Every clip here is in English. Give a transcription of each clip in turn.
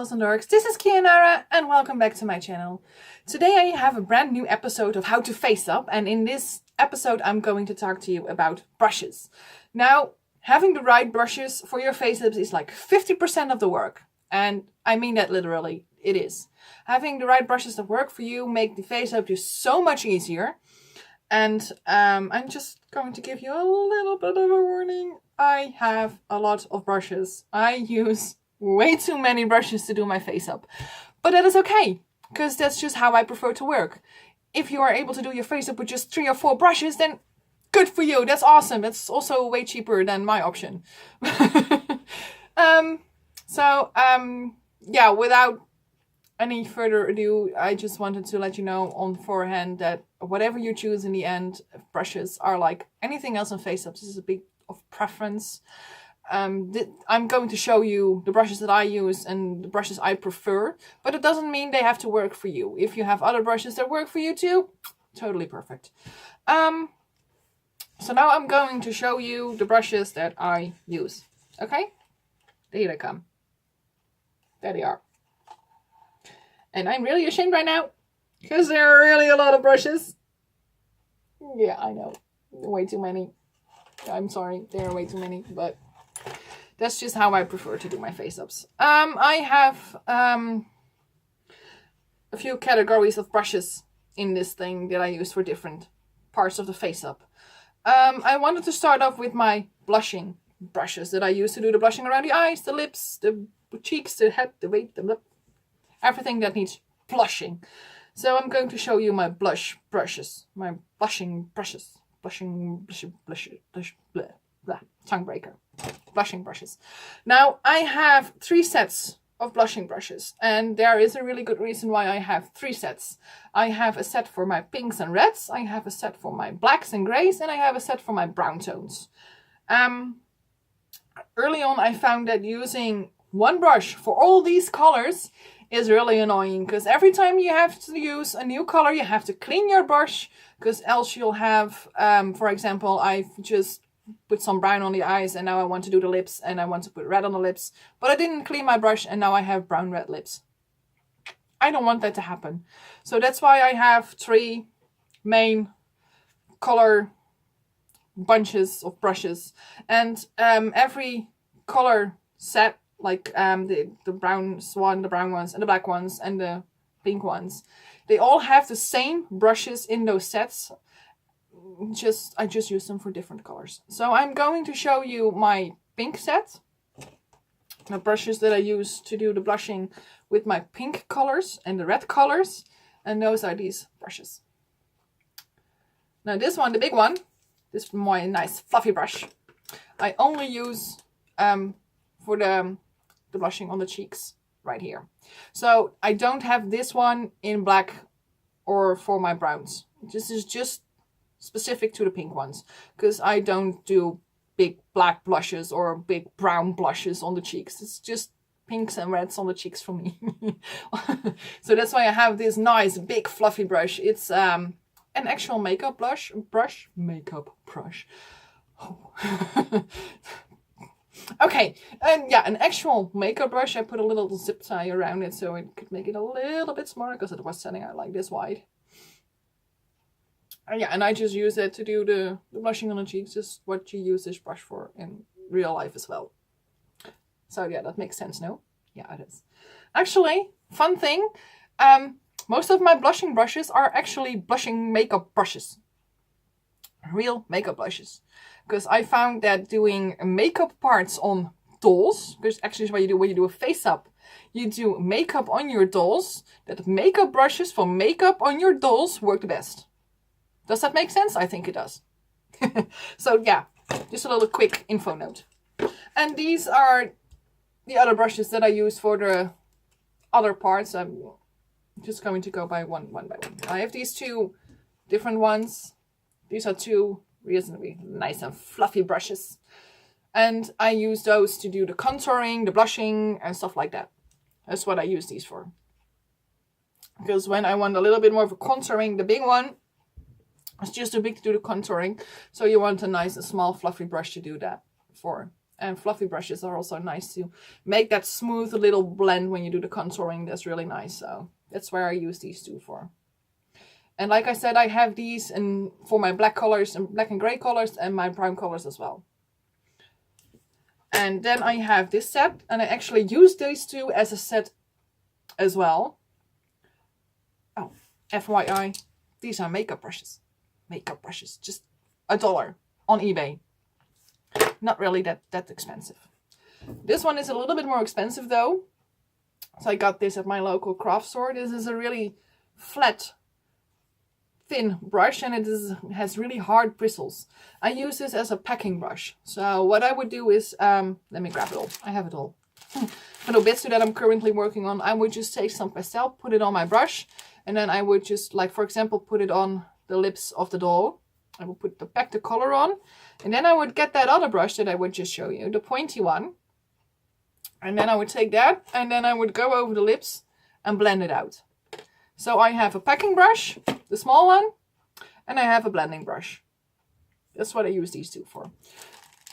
Dolls and Dorks. This is Kianara and welcome back to my channel. Today I have a brand new episode of how to face up, and in this episode I'm going to talk to you about brushes. Now, having the right brushes for your face ups is like 50% of the work, and I mean that literally, it is. Having the right brushes that work for you make the face up just so much easier. And I'm just going to give you a little bit of a warning. I have a lot of brushes. I use way too many brushes to do my face up. But that is okay, because that's just how I prefer to work. If you are able to do your face up with just 3 or 4 brushes, then good for you. That's awesome. That's also way cheaper than my option. Yeah, without any further ado, I just wanted to let you know on forehand that whatever you choose in the end, brushes are like anything else in face ups. This is a big of preference. I'm going to show you the brushes that I use and the brushes I prefer, but it doesn't mean they have to work for you. If you have other brushes that work for you too, totally perfect. So now I'm going to show you the brushes that I use. Okay? Here they come. There they are. And I'm really ashamed right now, because there are really a lot of brushes. Yeah, I know. Way too many. I'm sorry, there are way too many, but that's just how I prefer to do my face ups. I have a few categories of brushes in this thing that I use for different parts of the face up. I wanted to start off with my blushing brushes that I use to do the blushing around the eyes, the lips, the cheeks, the head, the weight, the lip. Everything that needs blushing. So I'm going to show you my blush brushes. My blushing brushes. Tongue breaker. Blushing brushes. Now, I have 3 sets of blushing brushes. And there is a really good reason why I have 3 sets. I have a set for my pinks and reds. I have a set for my blacks and grays. And I have a set for my brown tones. Early on, I found that using one brush for all these colors is really annoying, because every time you have to use a new color, you have to clean your brush, because else you'll have, for example, I've just put some brown on the eyes and now I want to do the lips and I want to put red on the lips, but I didn't clean my brush and now I have brown red lips. I don't want that to happen. So that's why I have 3 main color bunches of brushes, and every color set, like the brown one, the brown ones, and the black ones, and the pink ones, they all have the same brushes in those sets. I just use them for different colors. So I'm going to show you my pink set, the brushes that I use to do the blushing with my pink colors and the red colors, and those are these brushes. Now this one, the big one, this is my nice fluffy brush, I only use for the blushing on the cheeks right here. So I don't have this one in black or for my browns. This is just specific to the pink ones, because I don't do big black blushes or big brown blushes on the cheeks. It's just pinks and reds on the cheeks for me. So that's why I have this nice big fluffy brush. It's an actual makeup makeup brush. Oh. Okay, and yeah, an actual makeup brush. I put a little zip tie around it so it could make it a little bit smaller, because it was setting out like this wide. And yeah, and I just use it to do the blushing on the cheeks, just what you use this brush for in real life as well. So yeah, that makes sense, no? Yeah, it is. Actually, fun thing, most of my blushing brushes are actually blushing makeup brushes. Real makeup brushes. Because I found that doing makeup parts on dolls, because actually is what you do when you do a face up. You do makeup on your dolls, that makeup brushes for makeup on your dolls work the best. Does that make sense? I think it does. So yeah, just a little quick info note. And these are the other brushes that I use for the other parts. I'm just going to go by one by one. I have these 2 different ones. These are 2 reasonably nice and fluffy brushes. And I use those to do the contouring, the blushing, and stuff like that. That's what I use these for. Because when I want a little bit more of a contouring, the big one, it's just too big to do the contouring. So you want a nice, small, fluffy brush to do that for. And fluffy brushes are also nice to make that smooth little blend when you do the contouring. That's really nice. So that's where I use these two for. And like I said, I have these for my black colors and black and gray colors and my brown colors as well. And then I have this set, and I actually use these two as a set as well. Oh, FYI, these are makeup brushes. Makeup brushes, just $1 on eBay. Not really that expensive. This one is a little bit more expensive though. So I got this at my local craft store. This is a really flat, thin brush, and has really hard bristles. I use this as a packing brush. So what I would do is, let me grab it all. I have it all. For the bits that I'm currently working on, I would just take some pastel, put it on my brush, and then I would just, like for example, put it on the lips of the doll. I will pack the color on, and then I would get that other brush that I would just show you, the pointy one, and then I would take that, and then I would go over the lips and blend it out. So I have a packing brush, the small one, and I have a blending brush. That's what I use these two for.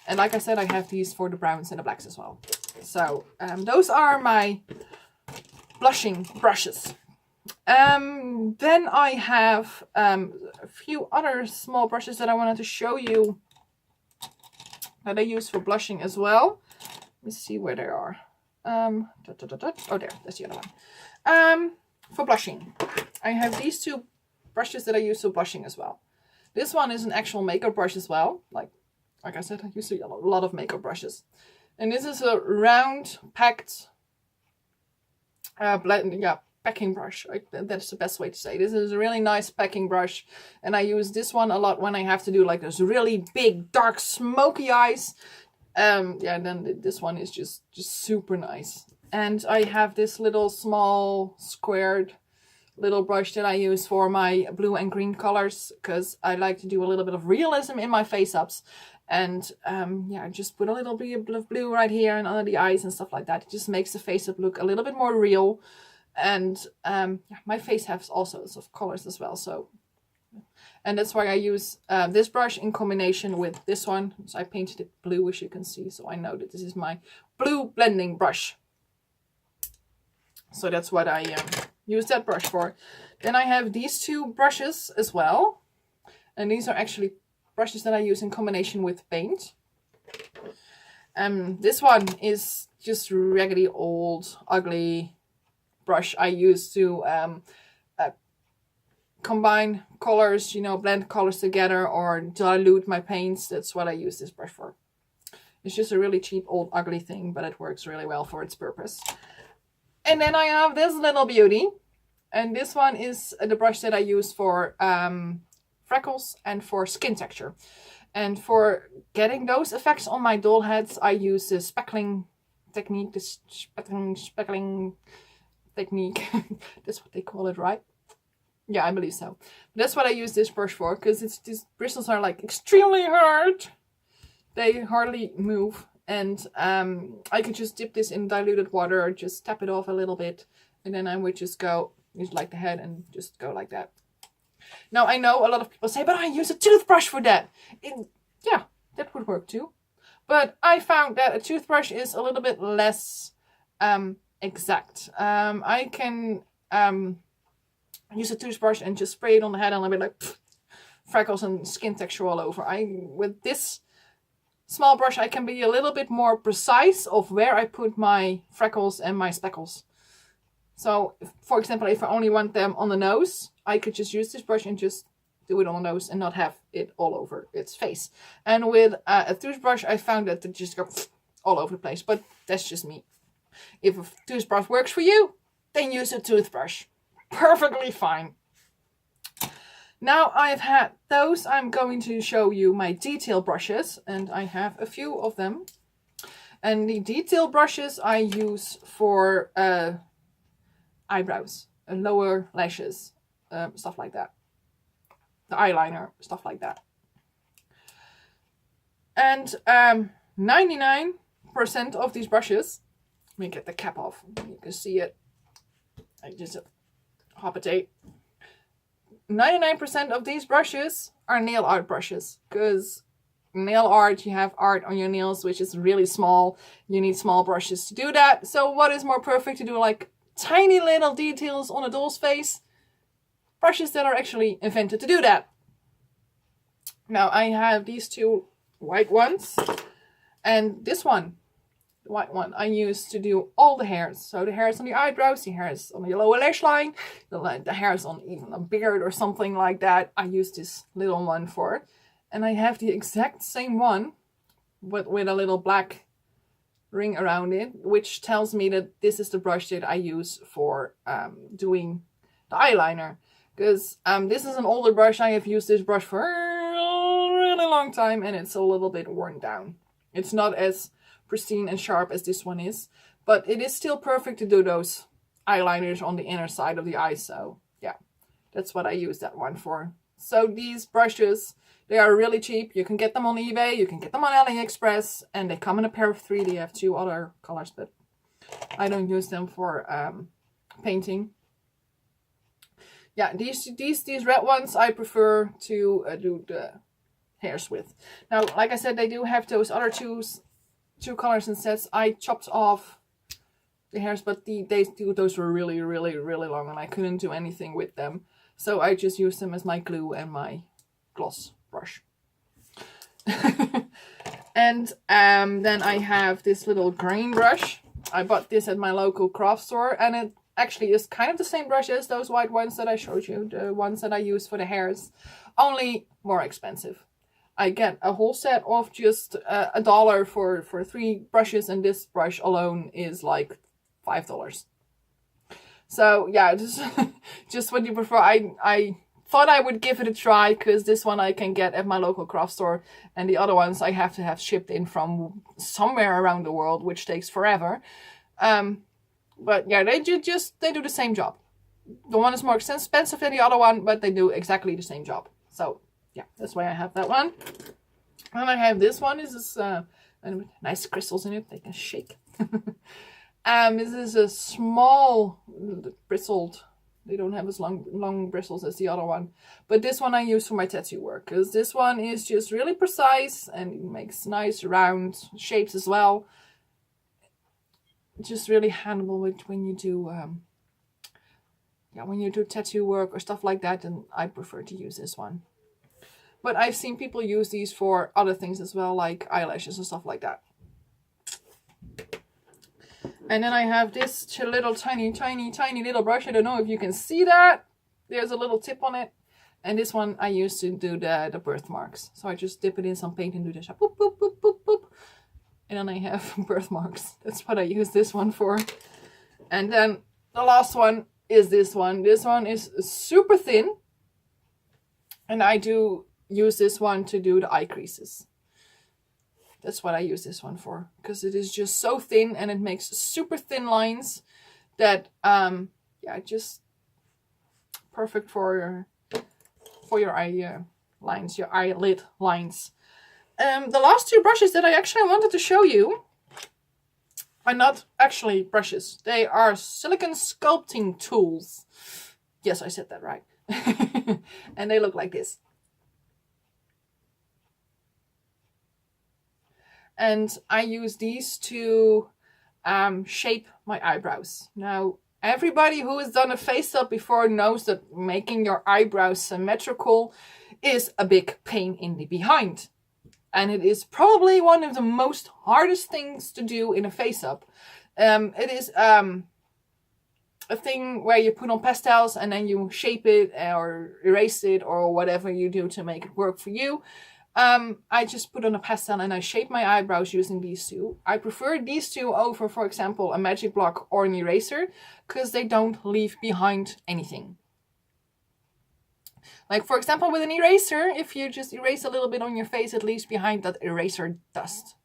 And like I said, I have these for the browns and the blacks as well. So those are my blushing brushes. Then I have a few other small brushes that I wanted to show you that I use for blushing as well. Let me see where they are. Oh, there, that's the other one. For blushing, I have these two brushes that I use for blushing as well. This one is an actual makeup brush as well. Like I said, I use a lot of makeup brushes. And this is a round, packed, packing brush. That's the best way to say it. This is a really nice packing brush. And I use this one a lot when I have to do like those really big, dark, smoky eyes. Then this one is just super nice. And I have this little small squared little brush that I use for my blue and green colors, because I like to do a little bit of realism in my face ups. And I just put a little bit of blue right here and under the eyes and stuff like that. It just makes the face up look a little bit more real. And my face has all sorts of colors as well. And that's why I use this brush in combination with this one. So I painted it blue, as you can see. So I know that this is my blue blending brush. So that's what I use that brush for. Then I have these two brushes as well. And these are actually brushes that I use in combination with paint. This one is just raggedy old ugly brush I use to combine colors, blend colors together or dilute my paints. That's what I use this brush for. It's just a really cheap old ugly thing, but it works really well for its purpose. And then I have this little beauty, and this one is the brush that I use for freckles and for skin texture. And for getting those effects on my doll heads, I use the speckling technique, speckling technique. That's what they call it, right? Yeah, I believe so. That's what I use this brush for, because these bristles are like extremely hard. They hardly move. And I could just dip this in diluted water, just tap it off a little bit, and then I would just go, use like the head and just go like that. Now I know a lot of people say, but I use a toothbrush for that. Yeah, that would work too. But I found that a toothbrush is a little bit less exact. I can use a toothbrush and just spray it on the head and I'll be like freckles and skin texture all over. With this small brush, I can be a little bit more precise of where I put my freckles and my speckles. So, for example, if I only want them on the nose, I could just use this brush and just do it on the nose and not have it all over its face. And with a toothbrush, I found that it just goes all over the place. But that's just me. If a toothbrush works for you, then use a toothbrush. Perfectly fine. Now I've had those, I'm going to show you my detail brushes, and I have a few of them. And the detail brushes I use for eyebrows, lower lashes, stuff like that. The eyeliner, stuff like that. And 99% of these brushes, let me get the cap off, you can see it. I just hop a tape. 99% of these brushes are nail art brushes, because nail art, you have art on your nails, which is really small. You need small brushes to do that. So what is more perfect to do like tiny little details on a doll's face? Brushes that are actually invented to do that. Now I have these two white ones, and this one, the white one, I use to do all the hairs. So the hairs on the eyebrows, the hairs on the lower lash line, the hairs on even a beard or something like that. I use this little one for. And I have the exact same one, but with a little black ring around it, which tells me that this is the brush that I use for doing the eyeliner. Because this is an older brush. I have used this brush for a really long time, and it's a little bit worn down. It's not as pristine and sharp as this one is, but it is still perfect to do those eyeliners on the inner side of the eye. So yeah, that's what I use that one for. So these brushes, they are really cheap. You can get them on eBay, you can get them on AliExpress, and they come in a pair of 3. They have 2 other colors, but I don't use them for painting. Yeah, these red ones I prefer to do the hairs with. Now, like I said, they do have those other two colors and sets. I chopped off the hairs, but those were really, really, really long, and I couldn't do anything with them. So I just used them as my glue and my gloss brush. And then I have this little grain brush. I bought this at my local craft store, and it actually is kind of the same brush as those white ones that I showed you, the ones that I use for the hairs, only more expensive. I get a whole set of just $1 for 3 brushes, and this brush alone is like $5. So yeah, just what you prefer. I thought I would give it a try, because this one I can get at my local craft store, and the other ones I have to have shipped in from somewhere around the world, which takes forever. But yeah, they do the same job. The one is more expensive than the other one, but they do exactly the same job. So yeah, that's why I have that one. And I have this one. This is nice crystals in it. They can shake. This is a small bristled. They don't have as long bristles as the other one. But this one I use for my tattoo work, because this one is just really precise and it makes nice round shapes as well. Just really handleable when you do when you do tattoo work or stuff like that, and I prefer to use this one. But I've seen people use these for other things as well, like eyelashes and stuff like that. And then I have this little tiny little brush. I don't know if you can see that. There's a little tip on it. And this one I use to do the birthmarks. So I just dip it in some paint and do this. Boop, boop, boop, boop, boop. And then I have birthmarks. That's what I use this one for. And then the last one is this one. This one is super thin. And I do use this one to do the eye creases. That's what I use this one for. Because it is just so thin and it makes super thin lines that, just perfect for your eye lines, your eyelid lines. The last 2 brushes that I actually wanted to show you are not actually brushes. They are silicone sculpting tools. Yes, I said that right. And they look like this. And I use these to shape my eyebrows. Now, everybody who has done a face-up before knows that making your eyebrows symmetrical is a big pain in the behind. And it is probably one of the most hardest things to do in a face-up. It is a thing where you put on pastels and then you shape it or erase it or whatever you do to make it work for you. I just put on a pastel and I shape my eyebrows using these 2. I prefer these 2 over, for example, a magic block or an eraser, because they don't leave behind anything. Like, for example, with an eraser, if you just erase a little bit on your face, it leaves behind that eraser dust.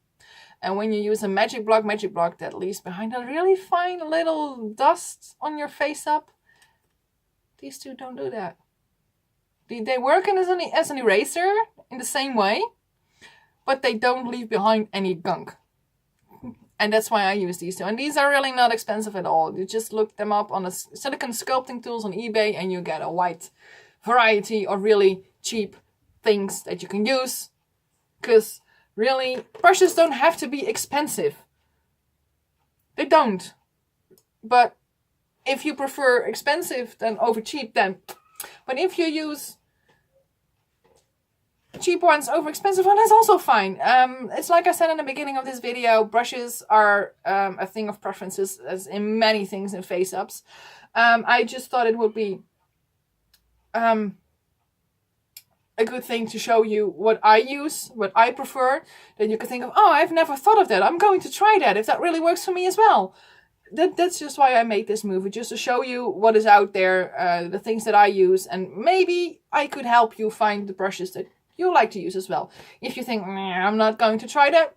And when you use a magic block that leaves behind a really fine little dust on your face up, these 2 don't do that. They work as an eraser in the same way, but they don't leave behind any gunk. And that's why I use these 2. And these are really not expensive at all. You just look them up on the silicone sculpting tools on eBay and you get a wide variety of really cheap things that you can use. Because really, brushes don't have to be expensive. They don't. But if you prefer expensive than over cheap, then. But if you use cheap ones over expensive one, that's also fine. It's like I said in the beginning of this video, brushes are a thing of preferences, as in many things in face-ups. I just thought it would be a good thing to show you what I use, what I prefer. Then you can think of, oh, I've never thought of that. I'm going to try that if that really works for me as well. That's just why I made this movie, just to show you what is out there, the things that I use, and maybe I could help you find the brushes that you like to use as well. If you think, I'm not going to try that,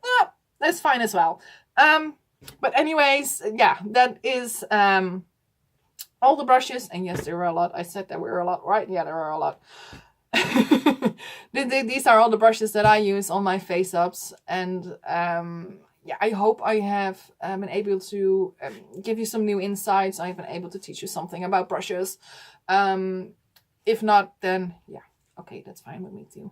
that's fine as well. But anyways, yeah, that is all the brushes. And yes, there were a lot. I said there were a lot, right? Yeah, there are a lot. These are all the brushes that I use on my face-ups. And yeah, I hope I have been able to give you some new insights. I've been able to teach you something about brushes. If not, then yeah. Okay, that's fine with me too.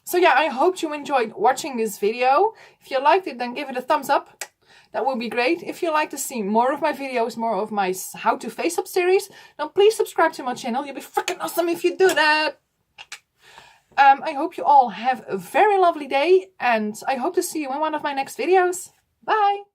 So yeah, I hope you enjoyed watching this video. If you liked it, then give it a thumbs up. That would be great. If you like to see more of my videos, more of my how to face up series, then please subscribe to my channel. You'll be freaking awesome if you do that. I hope you all have a very lovely day, and I hope to see you in one of my next videos. Bye!